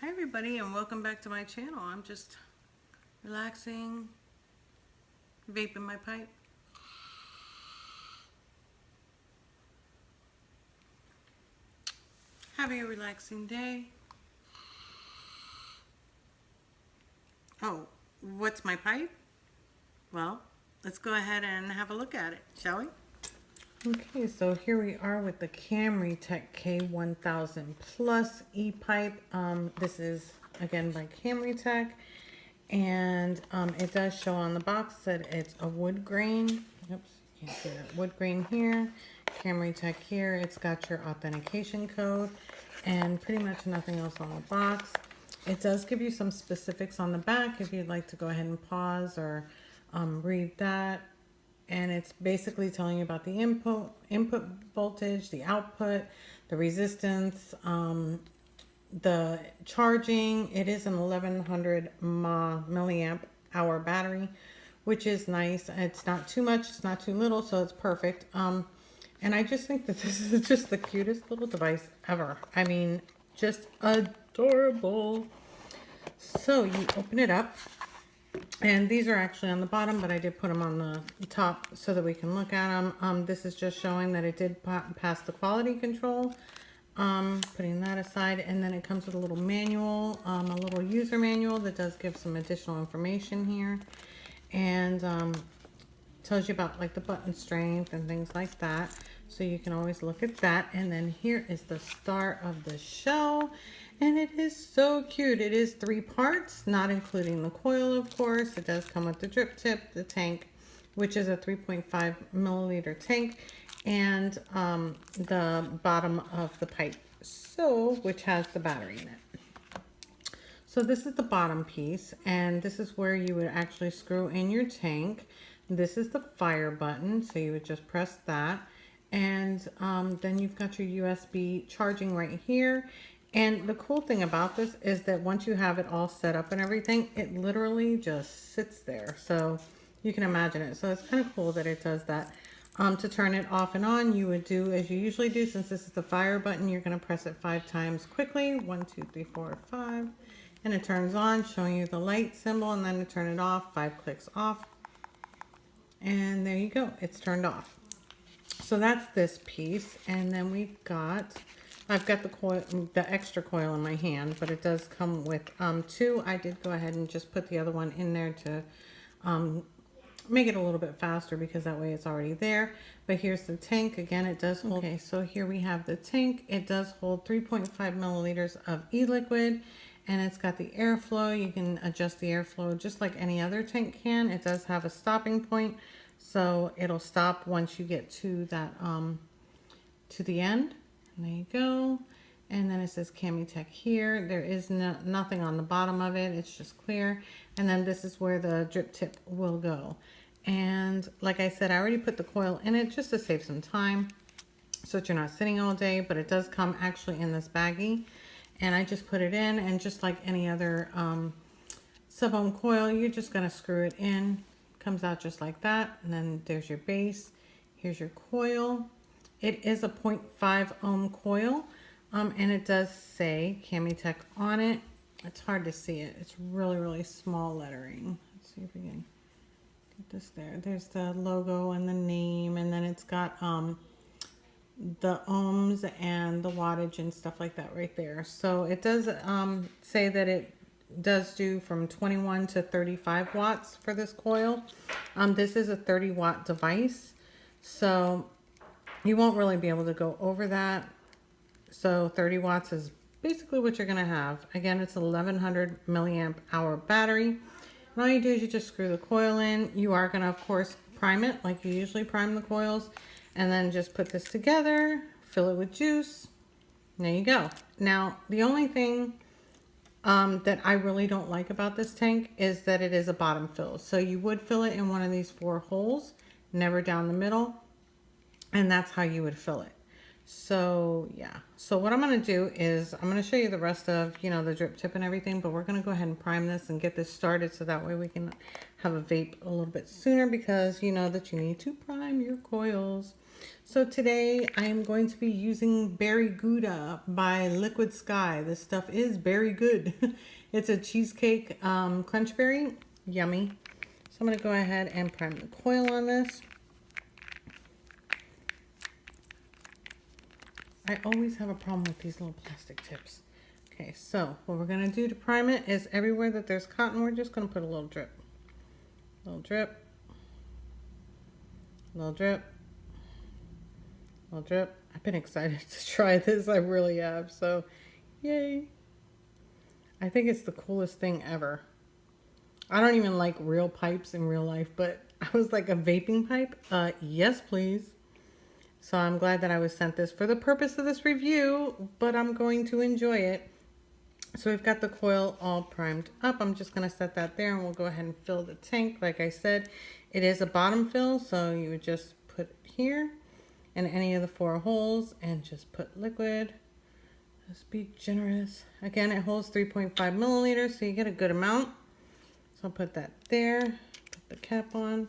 Hi everybody and welcome back to my channel. I'm just relaxing, vaping my pipe. Having a relaxing day. Oh, what's my pipe? Well, let's go ahead and have a look at it, shall we? Okay, so here we are with the Kamry K1000 Plus ePipe. This is again by Kamry Tech, and it does show on the box that it's a wood grain. Oops, you can't see that wood grain here. Kamry Tech here. It's got your authentication code, and pretty much nothing else on the box. It does give you some specifics on the back if you'd like to go ahead and pause or read that. And it's basically telling you about the input voltage, the output, the resistance, the charging. It is an 1100 milliamp hour battery, which is nice. It's not too much, it's not too little, so it's perfect. And I just think that this is just the cutest little device ever. I mean, just adorable. So you open it up. And these are actually on the bottom, but I did put them on the top so that we can look at them. This is just showing that it did pass the quality control. Putting that aside, and then it comes with a little manual, a little user manual that does give some additional information here. And tells you about like the button strength and things like that. So you can always look at that. And then here is the star of the show. And it is so cute. It is 3 parts, not including the coil, of course. It does come with the drip tip, the tank, which is a 3.5 milliliter tank, and the bottom of the pipe, so which has the battery in it. So this is the bottom piece, and this is where you would actually screw in your tank. This is the fire button, so you would just press that. And then you've got your USB charging right here. And the cool thing about this is that once you have it all set up and everything, it literally just sits there. So you can imagine it. So it's kind of cool that it does that. To turn it off and on, you would do as you usually do. Since this is the fire button, you're going to press it 5 times quickly. 1, 2, 3, 4, 5. And it turns on, showing you the light symbol. And then to turn it off, 5 clicks off. And there you go. It's turned off. So that's this piece. And then we've got... I've got the coil, the extra coil in my hand, but it does come with 2. I did go ahead and just put the other one in there to make it a little bit faster because that way it's already there. But here's the tank. Again, it does hold. Okay, so here we have the tank. It does hold 3.5 milliliters of e-liquid, and it's got the airflow. You can adjust the airflow just like any other tank can. It does have a stopping point, so it'll stop once you get to that to the end. There you go. And then it says Kamry Tech here. There is nothing on the bottom of it. It's just clear. And then this is where the drip tip will go. And like I said, I already put the coil in it just to save some time so that you're not sitting all day. But it does come actually in this baggie. And I just put it in. And just like any other sub-ohm coil, you're just going to screw it in. Comes out just like that. And then there's your base. Here's your coil. It is a 0.5 ohm coil, and it does say Kamry Tech on it. It's hard to see it. It's really, really small lettering. Let's see if we can get this there. There's the logo and the name, and then it's got the ohms and the wattage and stuff like that right there. So it does say that it does do from 21 to 35 watts for this coil. This is a 30 watt device, so you won't really be able to go over that. So 30 watts is basically what you're going to have. Again, it's 1100 milliamp hour battery. And all you do is you just screw the coil in. You are going to, of course, prime it like you usually prime the coils. And then just put this together, fill it with juice. And there you go. Now, the only thing that I really don't like about this tank is that it is a bottom fill. So you would fill it in one of these 4 holes, never down the middle. And that's how you would fill it. So yeah, so what I'm going to do is I'm going to show you the rest of, you know, the drip tip and everything, but we're going to go ahead and prime this and get this started so that way we can have a vape a little bit sooner, because you know that you need to prime your coils. So today I am going to be using Berry Gouda by Liquid Sky. This stuff is very good. It's a cheesecake crunch berry. Yummy. So I'm going to go ahead and prime the coil on this. I always have a problem with these little plastic tips. Okay, so what we're going to do to prime it is everywhere that there's cotton, we're just going to put a little drip. Little drip. Little drip. Little drip. I've been excited to try this. I really have. So, yay. I think it's the coolest thing ever. I don't even like real pipes in real life, but I was like, a vaping pipe? Yes, please. So I'm glad that I was sent this for the purpose of this review, but I'm going to enjoy it. So we've got the coil all primed up. I'm just going to set that there and we'll go ahead and fill the tank. Like I said, it is a bottom fill, so you would just put it here in any of the 4 holes and just put liquid. Just be generous. Again, it holds 3.5 milliliters, so you get a good amount. So I'll put that there, put the cap on,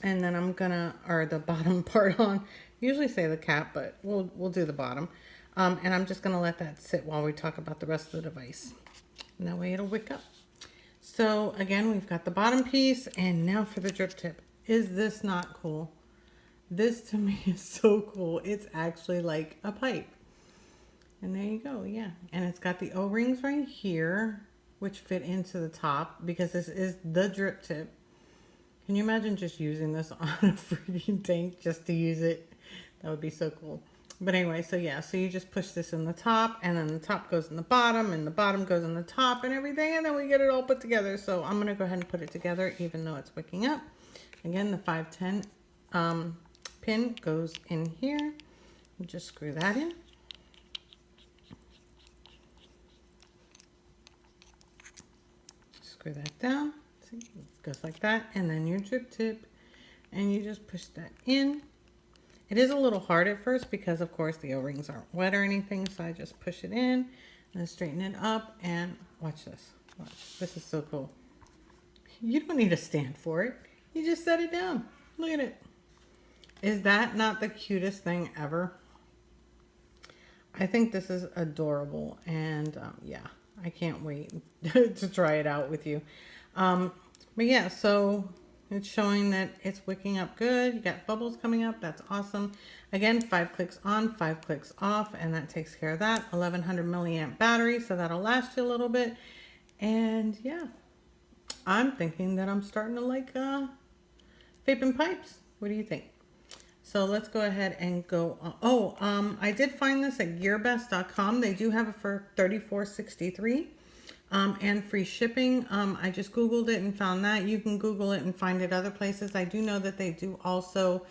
and then I'm gonna, or the bottom part on. Usually say the cap, but we'll do the bottom. And I'm just gonna let that sit while we talk about the rest of the device. And that way it'll wick up. So again, we've got the bottom piece, and now for the drip tip. Is this not cool? This to me is so cool. It's actually like a pipe. And there you go, yeah. And it's got the O-rings right here, which fit into the top because this is the drip tip. Can you imagine just using this on a freaking tank just to use it? That would be so cool. But anyway, so yeah, so you just push this in the top, and then the top goes in the bottom, and the bottom goes in the top and everything, and then we get it all put together. So I'm gonna go ahead and put it together even though it's wicking up. Again, the 510 pin goes in here. You just screw that in. Screw that down. See, it goes like that, and then your drip tip, and you just push that in. It is a little hard at first because of course the O-rings aren't wet or anything, so I just push it in and then straighten it up, and watch this. Watch. This is so cool. You don't need a stand for it. You just set it down. Look at it. Is that not the cutest thing ever? I think this is adorable, and yeah, I can't wait to try it out with you. But yeah, so it's showing that it's wicking up good. You got bubbles coming up. That's awesome. Again, 5 clicks on, 5 clicks off, and that takes care of that. 1100 milliamp battery, so that'll last you a little bit. And yeah, I'm thinking that I'm starting to like vaping pipes. What do you think? So let's go ahead and go on. I did find this at gearbest.com. They do have it for $34.63. And free shipping. I just Googled it and found that. You can Google it and find it other places. I do know that they do also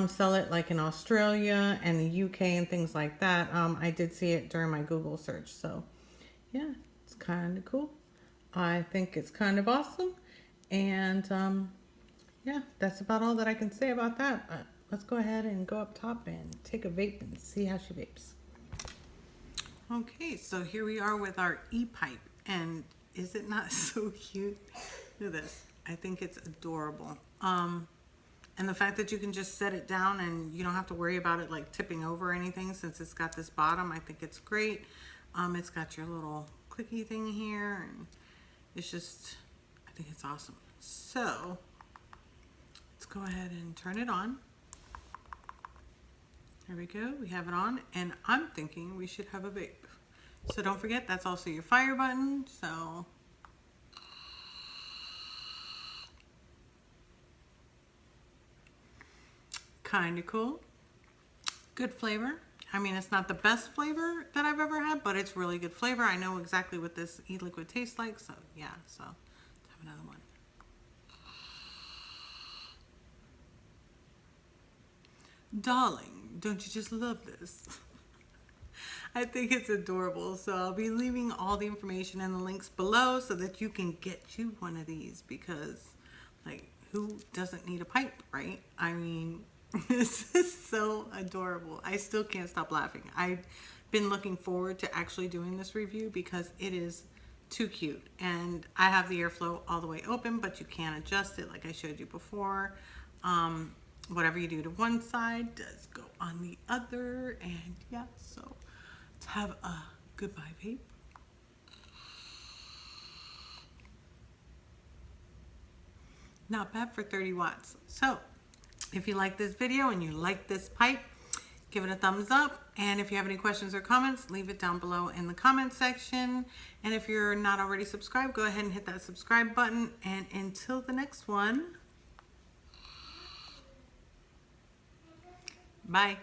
sell it like in Australia and the UK and things like that. I did see it during my Google search. So yeah, it's kind of cool. I think it's kind of awesome. And yeah, that's about all that I can say about that. But let's go ahead and go up top and take a vape and see how she vapes. Okay, so here we are with our ePipe. And is it not so cute? Look at this. I think it's adorable. And the fact that you can just set it down and you don't have to worry about it like tipping over or anything, since it's got this bottom, I think it's great. It's got your little clicky thing here, and it's just, I think it's awesome. So let's go ahead and turn it on. There we go. We have it on, and I'm thinking we should have a vape. So don't forget, that's also your fire button. So kind of cool. Good flavor. I mean, it's not the best flavor that I've ever had, but it's really good flavor. I know exactly what this e-liquid tastes like. So yeah, so let's have another one. Darling, don't you just love this? I think it's adorable. So I'll be leaving all the information and the links below so that you can get you one of these, because like, who doesn't need a pipe, right? I mean, this is so adorable. I still can't stop laughing. I've been looking forward to actually doing this review because it is too cute. And I have the airflow all the way open, but you can adjust it like I showed you before. whatever you do to one side does go on the other. And yeah, so let's have a goodbye vape. Not bad for 30 watts. So if you like this video and you like this pipe, give it a thumbs up. And if you have any questions or comments, leave it down below in the comment section. And if you're not already subscribed, go ahead and hit that subscribe button. And until the next one, bye.